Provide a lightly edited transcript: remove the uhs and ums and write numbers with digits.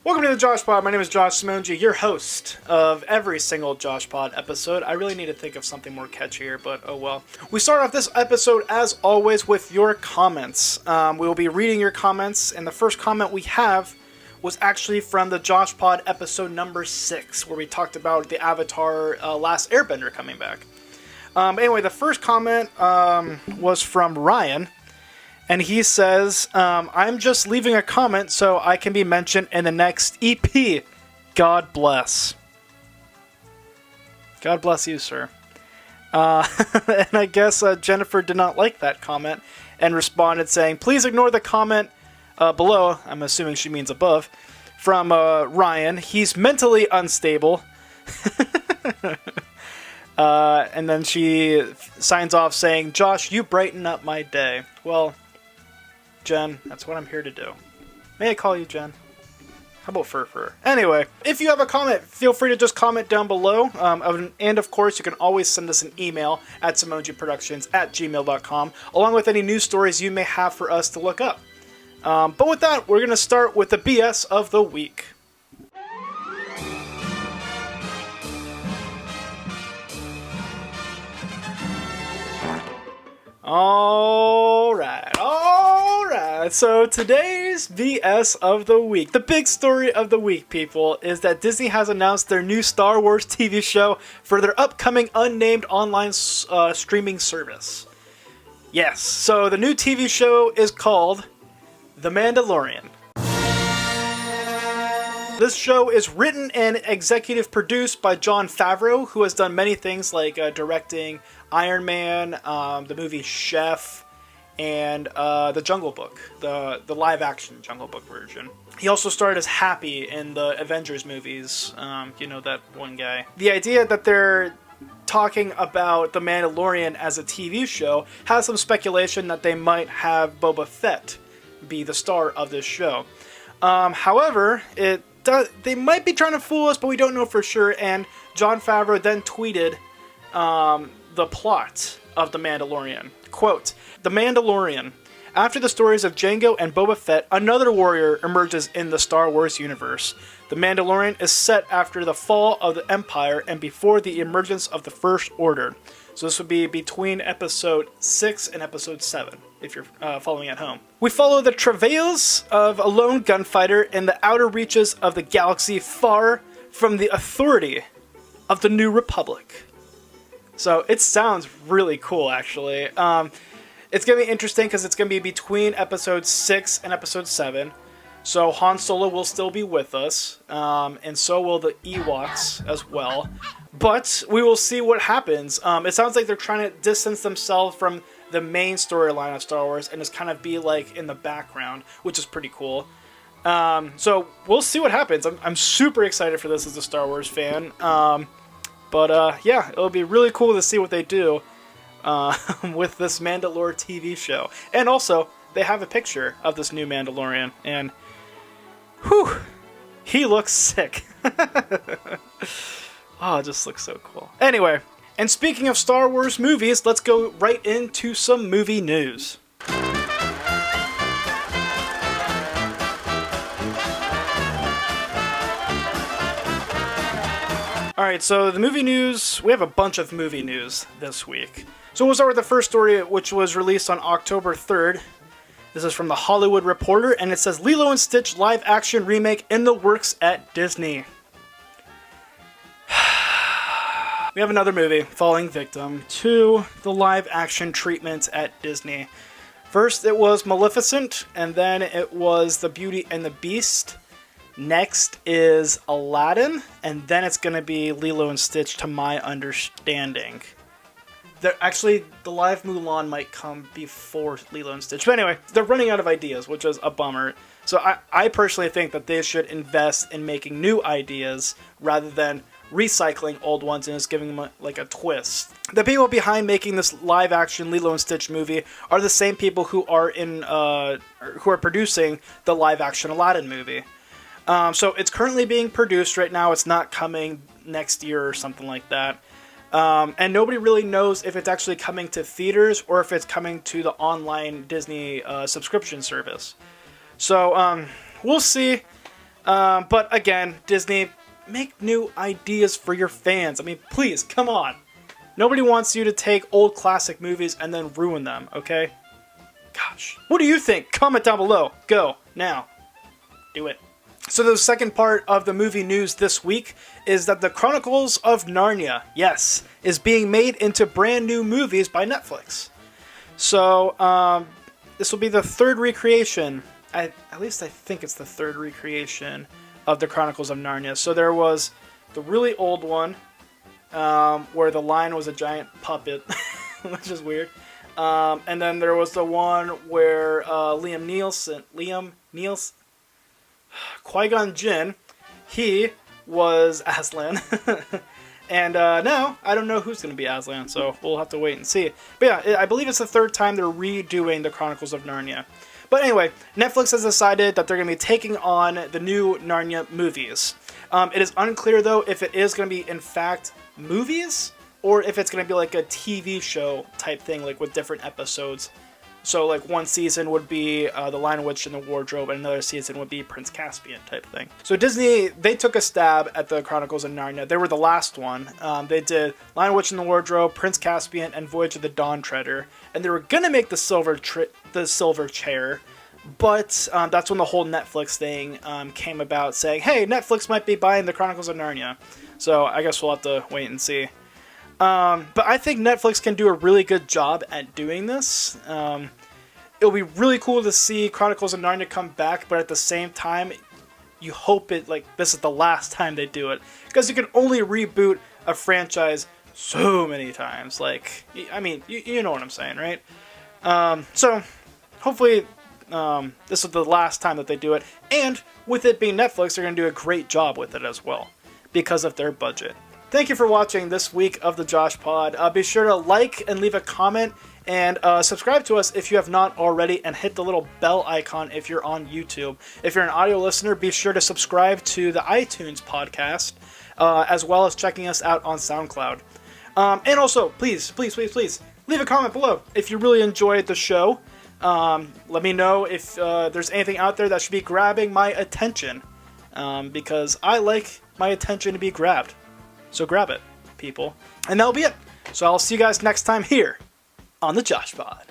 Welcome to the JoshPod. My name is Josh Simonji, your host of every single JoshPod episode. I really need to think of something more catchier, but oh well. We start off this episode, as always, with your comments. We will be reading your comments, and the first comment we have was actually from the JoshPod episode number 6, where we talked about the Avatar Last Airbender coming back. Anyway, the first comment was from Ryan. And he says, I'm just leaving a comment so I can be mentioned in the next EP. God bless. God bless you, sir. And I guess Jennifer did not like that comment and responded saying, please ignore the comment below. I'm assuming she means above. From Ryan. He's mentally unstable. And then she signs off saying, Josh, you brighten up my day. Well, Jen, that's what I'm here to do. May I call you Jen? How about Fur? Anyway, if you have a comment, feel free to just comment down below. And of course, you can always send us an email at simonjiproductions@gmail.com, along with any news stories you may have for us to look up. But with that, we're going to start with the BS of the week. Alright. So today's BS of the week, the big story of the week, people, is that Disney has announced their new Star Wars TV show for their upcoming unnamed online streaming service. Yes, so the new TV show is called The Mandalorian. This show is written and executive produced by Jon Favreau, who has done many things like directing Iron Man, the movie Chef, and the Jungle Book, the live-action Jungle Book version. He also starred as Happy in the Avengers movies, you know, that one guy. The idea that they're talking about The Mandalorian as a TV show has some speculation that they might have Boba Fett be the star of this show. However, they might be trying to fool us, but we don't know for sure, and Jon Favreau then tweeted the plot of The Mandalorian. Quote, The Mandalorian. After the stories of Jango and Boba Fett, another warrior emerges in the Star Wars universe. The Mandalorian is set after the fall of the Empire and before the emergence of the First Order. So this would be between episode 6 and episode 7, if you're following at home. We follow the travails of a lone gunfighter in the outer reaches of the galaxy, far from the authority of the New Republic. So it sounds really cool, actually. It's going to be interesting because it's going to be between episode 6 and episode 7. So Han Solo will still be with us, and so will the Ewoks as well. But we will see what happens. It sounds like they're trying to distance themselves from the main storyline of Star Wars and just kind of be like in the background, which is pretty cool. So we'll see what happens. I'm super excited for this as a Star Wars fan. But yeah, it'll be really cool to see what they do with this Mandalore TV show. And also, they have a picture of this new Mandalorian, and whew, he looks sick. Oh, it just looks so cool. Anyway, and speaking of Star Wars movies, let's go right into some movie news. Alright, so the movie news, we have a bunch of movie news this week. So we'll start with the first story, which was released on October 3rd. This is from The Hollywood Reporter, and it says, Lilo & Stitch live-action remake in the works at Disney. We have another movie falling victim to the live-action treatment at Disney. First, it was Maleficent, and then it was The Beauty and the Beast. Next is Aladdin, and then it's going to be Lilo & Stitch, to my understanding. Actually, the live Mulan might come before Lilo & Stitch. But anyway, they're running out of ideas, which is a bummer. So I personally think that they should invest in making new ideas rather than recycling old ones and just giving them like a twist. The people behind making this live-action Lilo & Stitch movie are the same people who are producing the live-action Aladdin movie. So it's currently being produced right now. It's not coming next year or something like that. And nobody really knows if it's actually coming to theaters or if it's coming to the online Disney subscription service. So we'll see. But again, Disney, make new ideas for your fans. I mean, please, come on. Nobody wants you to take old classic movies and then ruin them, okay? Gosh. What do you think? Comment down below. Go. Now. Do it. So the second part of the movie news this week is that the Chronicles of Narnia, yes, is being made into brand new movies by Netflix. So, this will be the third recreation. At least I think it's the third recreation of the Chronicles of Narnia. So there was the really old one, where the lion was a giant puppet, which is weird. And then there was the one where Liam Neeson, Qui-Gon Jinn, he was Aslan. And now, I don't know who's going to be Aslan, so we'll have to wait and see. But yeah, I believe it's the third time they're redoing the Chronicles of Narnia. But anyway, Netflix has decided that they're going to be taking on the new Narnia movies. It is unclear, though, if it is going to be, in fact, movies, or if it's going to be like a TV show type thing, like with different episodes. So, like, one season would be The Lion, Witch, and the Wardrobe, and another season would be Prince Caspian type thing. So Disney, they took a stab at the Chronicles of Narnia. They were the last one. They did Lion, Witch, and the Wardrobe, Prince Caspian, and Voyage of the Dawn Treader. And they were going to make the Silver Chair, but that's when the whole Netflix thing came about, saying, hey, Netflix might be buying the Chronicles of Narnia. So I guess we'll have to wait and see. But I think Netflix can do a really good job at doing this. It'll be really cool to see Chronicles of Narnia come back, but at the same time, you hope this is the last time they do it. Because you can only reboot a franchise so many times. Like, I mean, you know what I'm saying, right? So, hopefully, this is the last time that they do it. And with it being Netflix, they're going to do a great job with it as well, because of their budget. Thank you for watching this week of the JoshPod. Be sure to like and leave a comment, and subscribe to us if you have not already, and hit the little bell icon if you're on YouTube. If you're an audio listener, be sure to subscribe to the iTunes podcast, as well as checking us out on SoundCloud. And also, please, leave a comment below if you really enjoyed the show. Let me know if there's anything out there that should be grabbing my attention, because I like my attention to be grabbed. So grab it, people. And that'll be it. So I'll see you guys next time here on the JoshPod.